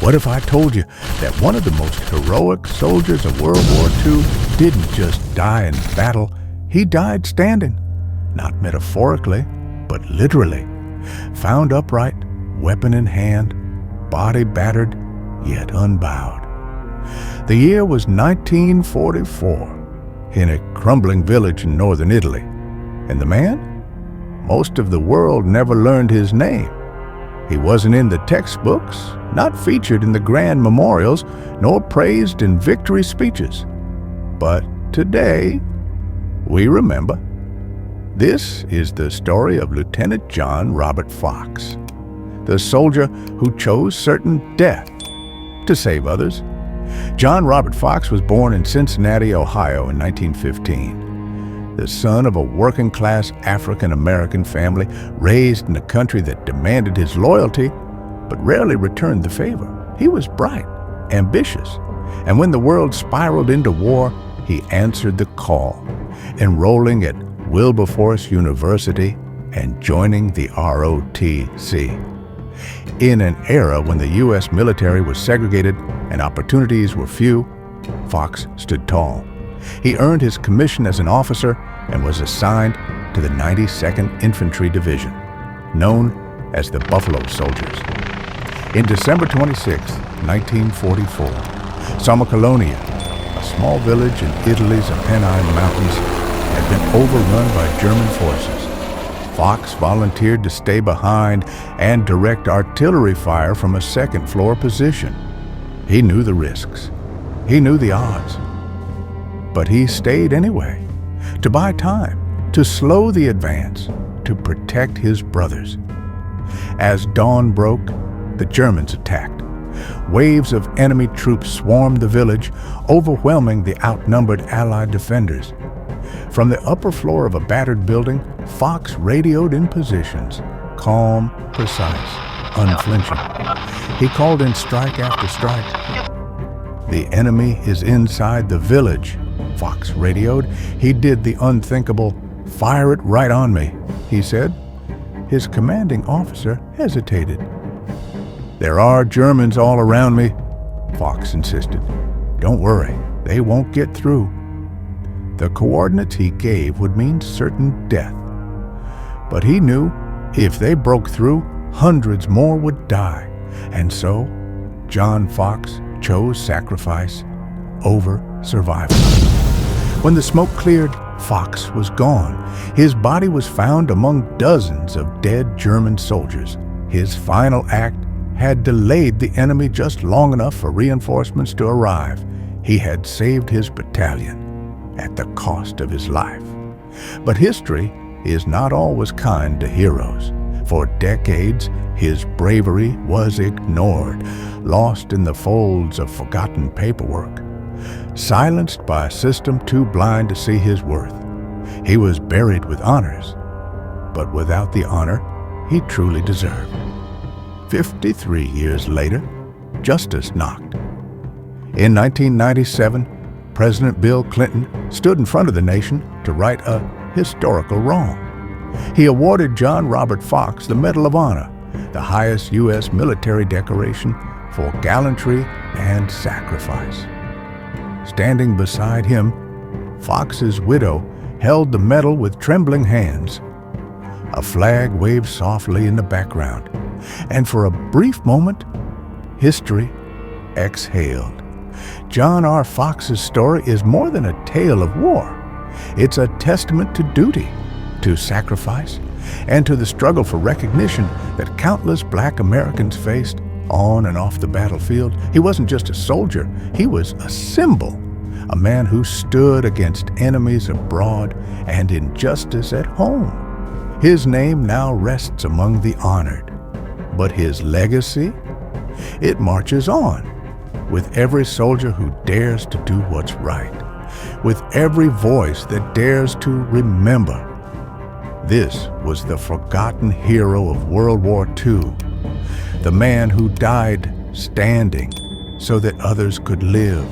What if I told you that one of the most heroic soldiers of World War II didn't just die in battle, he died standing, not metaphorically, but literally, found upright, weapon in hand, body battered, yet unbowed. The year was 1944, in a crumbling village in northern Italy. And the man? Most of the world never learned his name. He wasn't in the textbooks, not featured in the grand memorials, nor praised in victory speeches. But today, we remember. This is the story of Lieutenant John Robert Fox, the soldier who chose certain death to save others. John Robert Fox was born in Cincinnati, Ohio in 1915. The son of a working-class African-American family raised in a country that demanded his loyalty, but rarely returned the favor. He was bright, ambitious, and when the world spiraled into war, he answered the call, enrolling at Wilberforce University and joining the ROTC. In an era when the U.S. military was segregated and opportunities were few, Fox stood tall. He earned his commission as an officer and was assigned to the 92nd Infantry Division, known as the Buffalo Soldiers. In December 26, 1944, Somacolonia, a small village in Italy's Apennine Mountains, had been overrun by German forces. Fox volunteered to stay behind and direct artillery fire from a second-floor position. He knew the risks. He knew the odds. But he stayed anyway, to buy time, to slow the advance, to protect his brothers. As dawn broke, the Germans attacked. Waves of enemy troops swarmed the village, overwhelming the outnumbered Allied defenders. From the upper floor of a battered building, Fox radioed in positions, calm, precise, unflinching. He called in strike after strike. "The enemy is inside the village," Fox radioed. He did the unthinkable. "Fire it right on me," he said. His commanding officer hesitated. "There are Germans all around me," Fox insisted. "Don't worry, they won't get through." The coordinates he gave would mean certain death. But he knew if they broke through, hundreds more would die. And so, John Fox chose sacrifice over survival. When the smoke cleared, Fox was gone. His body was found among dozens of dead German soldiers. His final act had delayed the enemy just long enough for reinforcements to arrive. He had saved his battalion at the cost of his life. But history is not always kind to heroes. For decades, his bravery was ignored, lost in the folds of forgotten paperwork, silenced by a system too blind to see his worth. He was buried with honors, but without the honor he truly deserved. 53 years later, justice knocked. In 1997, President Bill Clinton stood in front of the nation to right a historical wrong. He awarded John Robert Fox the Medal of Honor, the highest U.S. military decoration for gallantry and sacrifice. Standing beside him, Fox's widow held the medal with trembling hands. A flag waved softly in the background, and for a brief moment, history exhaled. John R. Fox's story is more than a tale of war. It's a testament to duty, to sacrifice, and to the struggle for recognition that countless Black Americans faced on and off the battlefield. He wasn't just a soldier, he was a symbol, a man who stood against enemies abroad and injustice at home. His name now rests among the honored, but his legacy, it marches on, with every soldier who dares to do what's right, with every voice that dares to remember. This was the forgotten hero of World War II, the man who died standing so that others could live.